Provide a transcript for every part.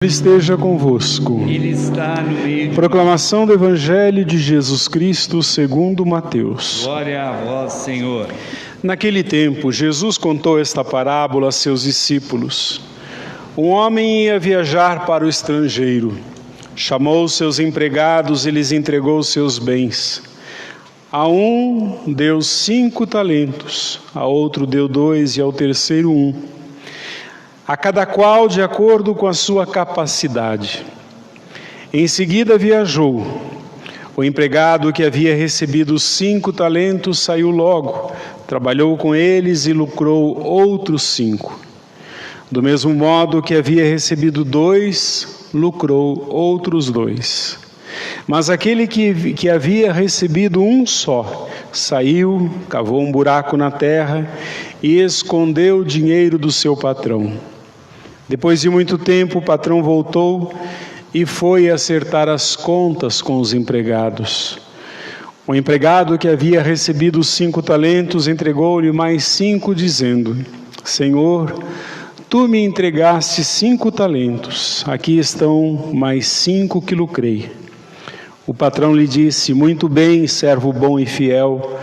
Esteja convosco. Ele está no meio. Proclamação do Evangelho de Jesus Cristo segundo Mateus. Glória a vós, Senhor. Naquele tempo, Jesus contou esta parábola a seus discípulos. Um homem ia viajar para o estrangeiro. Chamou seus empregados e lhes entregou seus bens. A um deu 5 talentos, a outro deu 2 e ao terceiro 1. A cada qual de acordo com a sua capacidade. Em seguida viajou. O empregado que havia recebido 5 talentos saiu logo, trabalhou com eles e lucrou outros 5. Do mesmo modo que havia recebido 2, lucrou outros 2. Mas aquele que havia recebido 1 só, saiu, cavou um buraco na terra e escondeu o dinheiro do seu patrão. Depois de muito tempo, o patrão voltou e foi acertar as contas com os empregados. O empregado que havia recebido 5 talentos entregou-lhe mais 5, dizendo: Senhor, tu me entregaste 5 talentos, aqui estão mais 5 que lucrei. O patrão lhe disse: Muito bem, servo bom e fiel.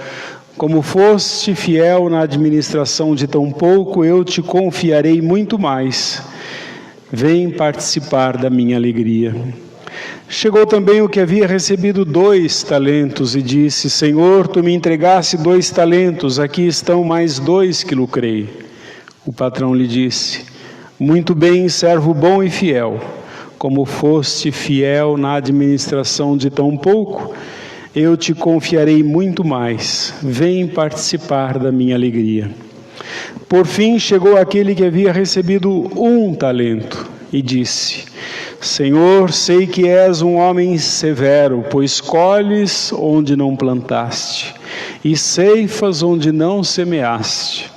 Como foste fiel na administração de tão pouco, eu te confiarei muito mais. Vem participar da minha alegria. Chegou também o que havia recebido 2 talentos e disse: Senhor, tu me entregaste 2 talentos, aqui estão mais 2 que lucrei. O patrão lhe disse: Muito bem, servo bom e fiel. Como foste fiel na administração de tão pouco, eu te confiarei muito mais. Vem participar da minha alegria. Por fim, chegou aquele que havia recebido 1 talento e disse: Senhor, sei que és um homem severo, pois colhes onde não plantaste e ceifas onde não semeaste.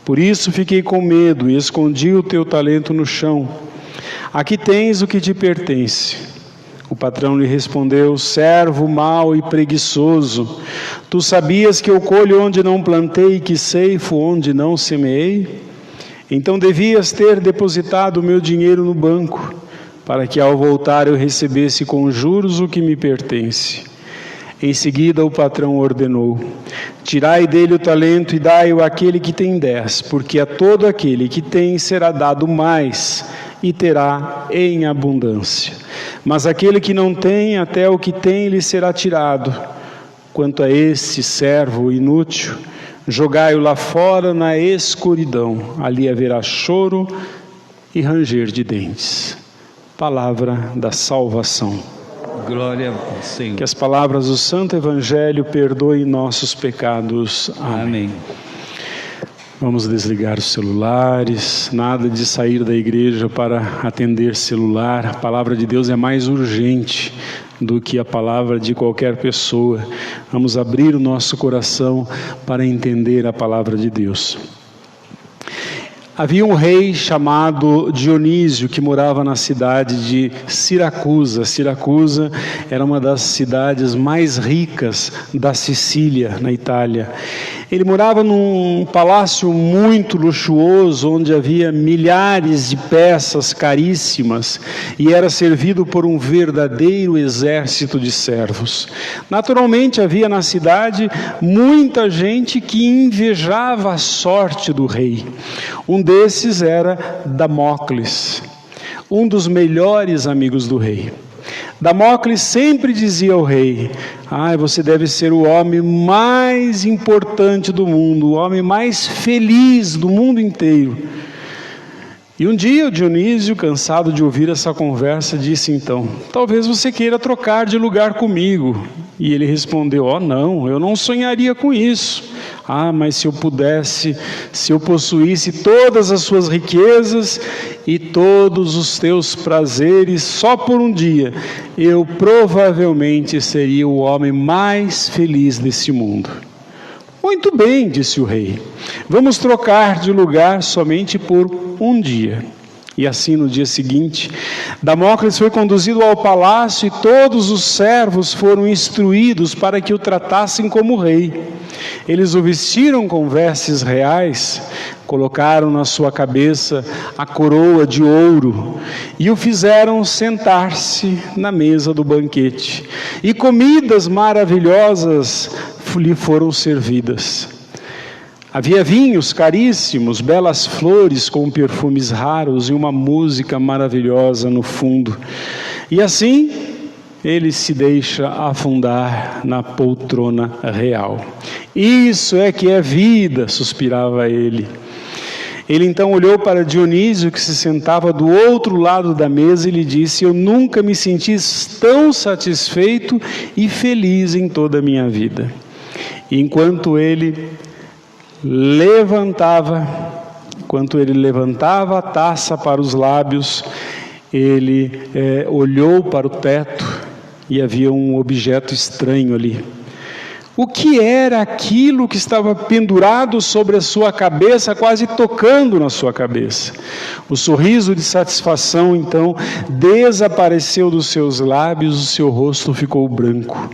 Por isso fiquei com medo e escondi o teu talento no chão. Aqui tens o que te pertence. O patrão lhe respondeu: Servo mau e preguiçoso, tu sabias que eu colho onde não plantei e que ceifo onde não semeei? Então devias ter depositado o meu dinheiro no banco, para que ao voltar eu recebesse com juros o que me pertence. Em seguida o patrão ordenou: Tirai dele o talento e dai-o àquele que tem 10, porque a todo aquele que tem será dado mais e terá em abundância. Mas aquele que não tem, até o que tem lhe será tirado. Quanto a este servo inútil, jogai-o lá fora na escuridão. Ali haverá choro e ranger de dentes. Palavra da salvação. Glória ao Senhor. Que as palavras do Santo Evangelho perdoem nossos pecados. Amém. Vamos desligar os celulares, nada de sair da igreja para atender celular. A palavra de Deus é mais urgente do que a palavra de qualquer pessoa. Vamos abrir o nosso coração para entender a palavra de Deus. Havia um rei chamado Dionísio que morava na cidade de Siracusa. Siracusa era uma das cidades mais ricas da Sicília, na Itália. Ele morava num palácio muito luxuoso, onde havia milhares de peças caríssimas e era servido por um verdadeiro exército de servos. Naturalmente, havia na cidade muita gente que invejava a sorte do rei. Um desses era Damócles, um dos melhores amigos do rei. Damócles sempre dizia ao rei: você deve ser o homem mais importante do mundo, o homem mais feliz do mundo inteiro. E um dia o Dionísio, cansado de ouvir essa conversa, disse então: talvez você queira trocar de lugar comigo. E ele respondeu: não, eu não sonharia com isso. Mas se eu pudesse, se eu possuísse todas as suas riquezas e todos os teus prazeres só por um dia, eu provavelmente seria o homem mais feliz desse mundo. Muito bem, disse o rei, vamos trocar de lugar somente por um dia. E assim, no dia seguinte, Damócles foi conduzido ao palácio e todos os servos foram instruídos para que o tratassem como rei. Eles o vestiram com vestes reais, colocaram na sua cabeça a coroa de ouro e o fizeram sentar-se na mesa do banquete. E comidas maravilhosas lhe foram servidas. Havia vinhos caríssimos, belas flores com perfumes raros e uma música maravilhosa no fundo. E assim, ele se deixa afundar na poltrona real. Isso é que é vida, suspirava ele. Ele então olhou para Dionísio, que se sentava do outro lado da mesa, e lhe disse: eu nunca me senti tão satisfeito e feliz em toda a minha vida. E enquanto ele levantava a taça para os lábios, ele olhou para o teto e havia um objeto estranho ali. O que era aquilo que estava pendurado sobre a sua cabeça, quase tocando na sua cabeça? O sorriso de satisfação então desapareceu dos seus lábios, o seu rosto ficou branco.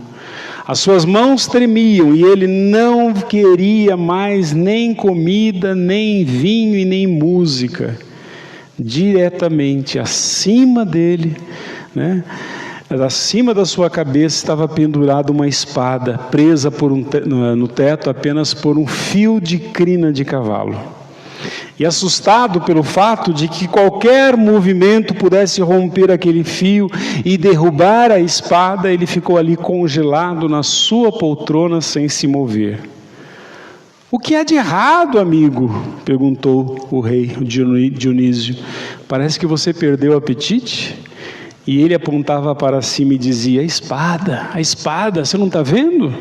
As suas mãos tremiam e ele não queria mais nem comida, nem vinho e nem música. Diretamente acima dele, acima da sua cabeça estava pendurada uma espada, presa no teto apenas por um fio de crina de cavalo. E assustado pelo fato de que qualquer movimento pudesse romper aquele fio e derrubar a espada, ele ficou ali congelado na sua poltrona sem se mover. O que há de errado, amigo? Perguntou o rei Dionísio. Parece que você perdeu o apetite? E ele apontava para cima e dizia: a espada, você não está vendo?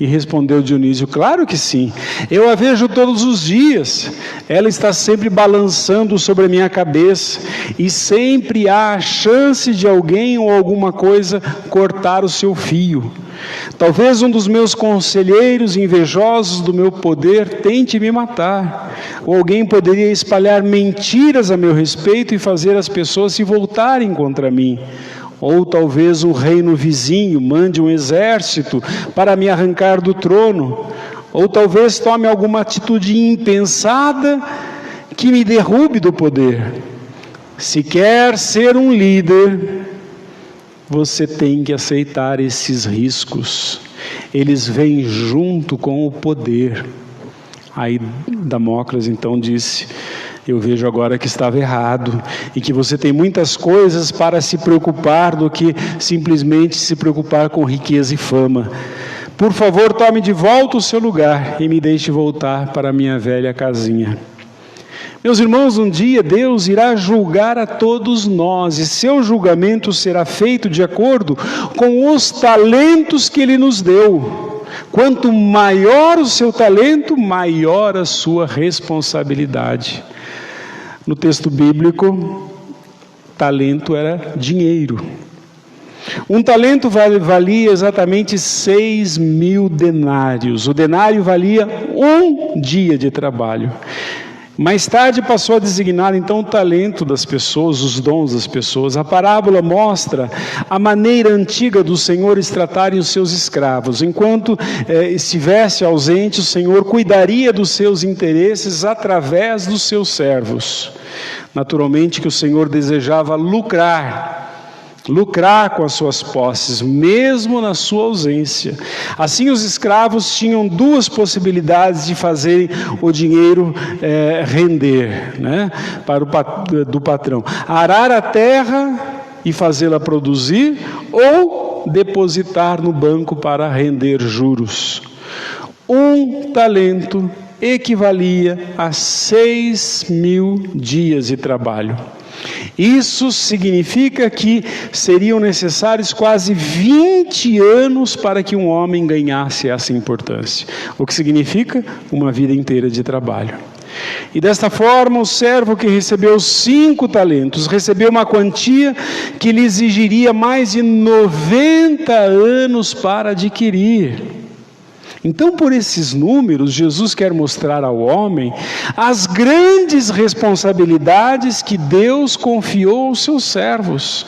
E respondeu Dionísio: claro que sim, eu a vejo todos os dias, ela está sempre balançando sobre a minha cabeça, e sempre há a chance de alguém ou alguma coisa cortar o seu fio. Talvez um dos meus conselheiros invejosos do meu poder tente me matar, ou alguém poderia espalhar mentiras a meu respeito e fazer as pessoas se voltarem contra mim. Ou talvez um reino vizinho mande um exército para me arrancar do trono. Ou talvez tome alguma atitude impensada que me derrube do poder. Se quer ser um líder, você tem que aceitar esses riscos. Eles vêm junto com o poder. Aí Damócles então disse: eu vejo agora que estava errado e que você tem muitas coisas para se preocupar do que simplesmente se preocupar com riqueza e fama. Por favor, tome de volta o seu lugar e me deixe voltar para a minha velha casinha. Meus irmãos, um dia Deus irá julgar a todos nós e seu julgamento será feito de acordo com os talentos que Ele nos deu. Quanto maior o seu talento, maior a sua responsabilidade. No texto bíblico, talento era dinheiro. Um talento valia exatamente 6.000 denários. O denário valia um dia de trabalho. Mais tarde passou a designar então o talento das pessoas, os dons das pessoas. A parábola mostra a maneira antiga dos senhores tratarem os seus escravos. Enquanto estivesse ausente, o Senhor cuidaria dos seus interesses através dos seus servos. Naturalmente que o Senhor desejava lucrar com as suas posses, mesmo na sua ausência. Assim, os escravos tinham duas possibilidades de fazerem o dinheiro render, do patrão: arar a terra e fazê-la produzir, ou depositar no banco para render juros. Um talento equivalia a 6.000 dias de trabalho. Isso significa que seriam necessários quase 20 anos para que um homem ganhasse essa importância. O que significa uma vida inteira de trabalho. E desta forma, o servo que recebeu 5 talentos, recebeu uma quantia que lhe exigiria mais de 90 anos para adquirir. Então, por esses números, Jesus quer mostrar ao homem as grandes responsabilidades que Deus confiou aos seus servos.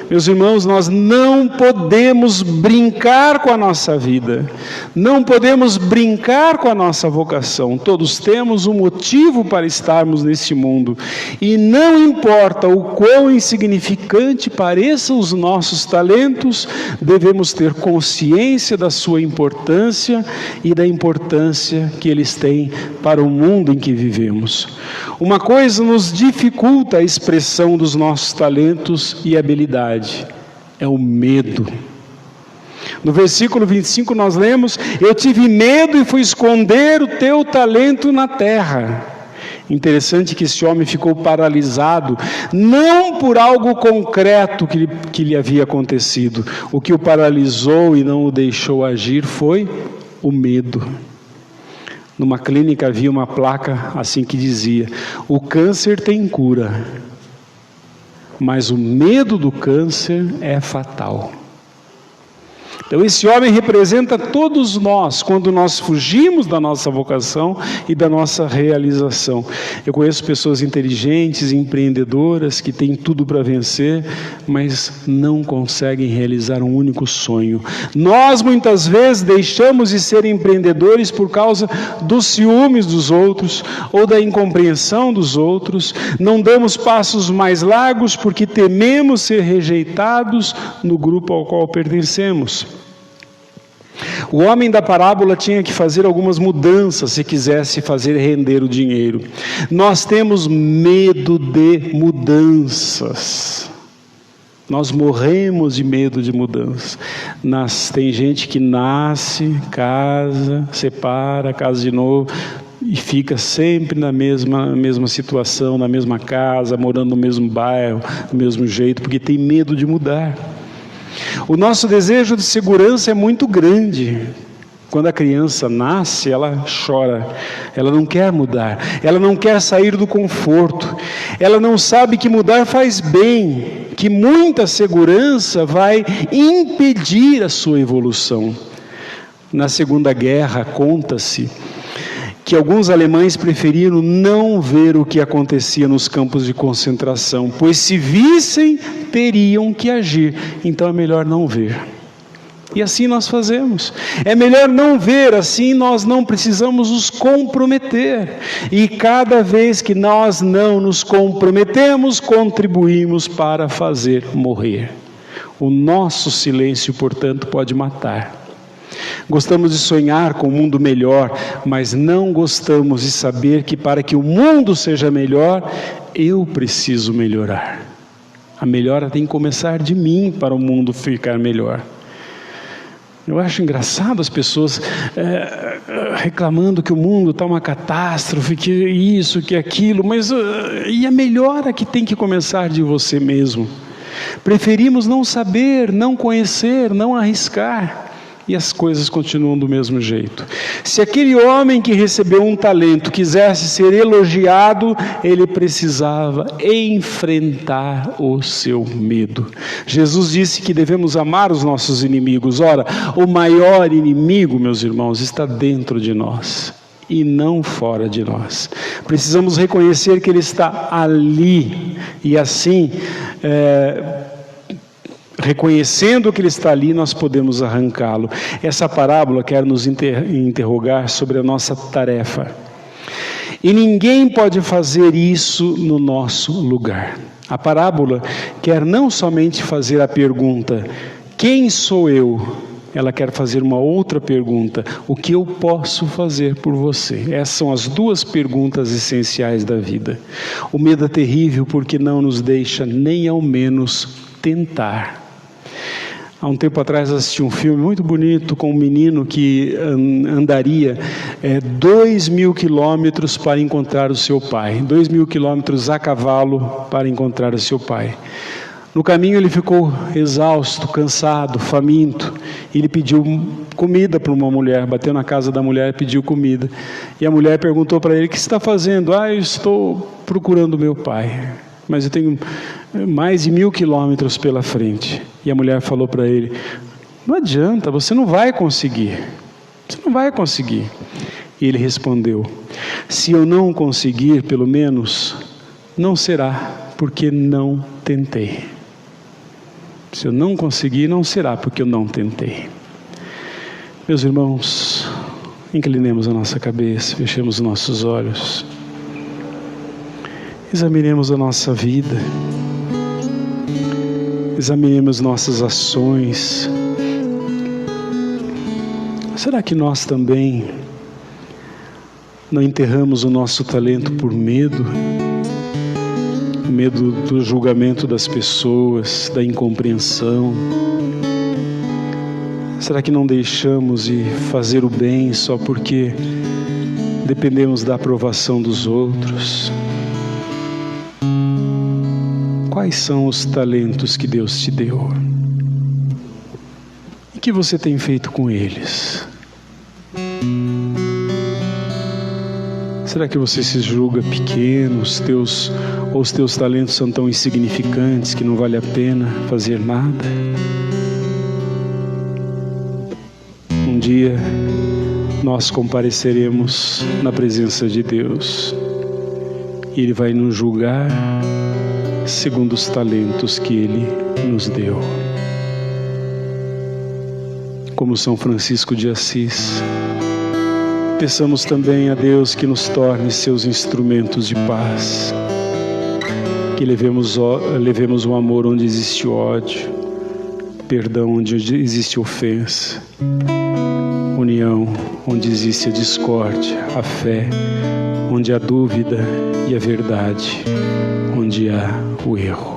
Meus irmãos, nós não podemos brincar com a nossa vida, não podemos brincar com a nossa vocação. Todos temos um motivo para estarmos neste mundo, e não importa o quão insignificante pareçam os nossos talentos, devemos ter consciência da sua importância e da importância que eles têm para o mundo em que vivemos. Uma coisa nos dificulta a expressão dos nossos talentos e habilidades: é o medo. No versículo 25 nós lemos: eu tive medo e fui esconder o teu talento na terra. Interessante que esse homem ficou paralisado, não por algo concreto que lhe havia acontecido. O que o paralisou e não o deixou agir foi o medo. Numa clínica havia uma placa assim que dizia: o câncer tem cura, mas o medo do câncer é fatal. Então esse homem representa todos nós, quando nós fugimos da nossa vocação e da nossa realização. Eu conheço pessoas inteligentes, empreendedoras, que têm tudo para vencer, mas não conseguem realizar um único sonho. Nós muitas vezes deixamos de ser empreendedores por causa dos ciúmes dos outros, ou da incompreensão dos outros. Não damos passos mais largos porque tememos ser rejeitados no grupo ao qual pertencemos. O homem da parábola tinha que fazer algumas mudanças se quisesse fazer render o dinheiro. Nós temos medo de mudanças. Nós morremos de medo de mudança. Tem gente que nasce, casa, separa, casa de novo, e fica sempre na mesma situação, na mesma casa, morando no mesmo bairro, do mesmo jeito, porque tem medo de mudar. O nosso desejo de segurança é muito grande. Quando a criança nasce, ela chora, ela não quer mudar, ela não quer sair do conforto, ela não sabe que mudar faz bem, que muita segurança vai impedir a sua evolução. Na Segunda Guerra, conta-se que alguns alemães preferiram não ver o que acontecia nos campos de concentração, pois se vissem, teriam que agir. Então é melhor não ver. E assim nós fazemos. É melhor não ver, assim nós não precisamos nos comprometer. E cada vez que nós não nos comprometemos, contribuímos para fazer morrer. O nosso silêncio, portanto, pode matar. Gostamos de sonhar com um mundo melhor, mas não gostamos de saber que para que o mundo seja melhor, eu preciso melhorar. A melhora tem que começar de mim para o mundo ficar melhor. Eu acho engraçado as pessoas reclamando que o mundo está uma catástrofe, que isso, que aquilo, mas e a melhora que tem que começar de você mesmo. Preferimos não saber, não conhecer, não arriscar. E as coisas continuam do mesmo jeito. Se aquele homem que recebeu um talento quisesse ser elogiado, ele precisava enfrentar o seu medo. Jesus disse que devemos amar os nossos inimigos. Ora, o maior inimigo, meus irmãos, está dentro de nós e não fora de nós. Precisamos reconhecer que ele está ali e assim, reconhecendo que ele está ali, nós podemos arrancá-lo. Essa parábola quer nos interrogar sobre a nossa tarefa. E ninguém pode fazer isso no nosso lugar. A parábola quer não somente fazer a pergunta: quem sou eu? Ela quer fazer uma outra pergunta: o que eu posso fazer por você? Essas são as duas perguntas essenciais da vida. O medo é terrível porque não nos deixa nem ao menos tentar. Há um tempo atrás assisti um filme muito bonito com um menino que andaria 2.000 quilômetros para encontrar o seu pai. 2.000 quilômetros a cavalo para encontrar o seu pai. No caminho ele ficou exausto, cansado, faminto. Ele pediu comida para uma mulher, bateu na casa da mulher e pediu comida. E a mulher perguntou para ele: o que você está fazendo? Eu estou procurando meu pai, mas eu tenho mais de 1.000 quilômetros pela frente. E a mulher falou para ele: não adianta, você não vai conseguir. Você não vai conseguir. E ele respondeu: se eu não conseguir, pelo menos, não será porque não tentei. Se eu não conseguir, não será porque eu não tentei. Meus irmãos, inclinemos a nossa cabeça, fechemos os nossos olhos. Examinemos a nossa vida. Examinemos nossas ações. Será que nós também não enterramos o nosso talento por medo? O medo do julgamento das pessoas, da incompreensão? Será que não deixamos de fazer o bem só porque dependemos da aprovação dos outros? Quais são os talentos que Deus te deu? E o que você tem feito com eles? Será que você se julga pequeno, ou os teus talentos são tão insignificantes que não vale a pena fazer nada? Um dia nós compareceremos na presença de Deus e Ele vai nos julgar segundo os talentos que Ele nos deu. Como São Francisco de Assis, peçamos também a Deus que nos torne seus instrumentos de paz, que levemos o amor onde existe ódio, perdão onde existe ofensa, união onde existe a discórdia, a fé onde há dúvida e a verdade onde há o erro.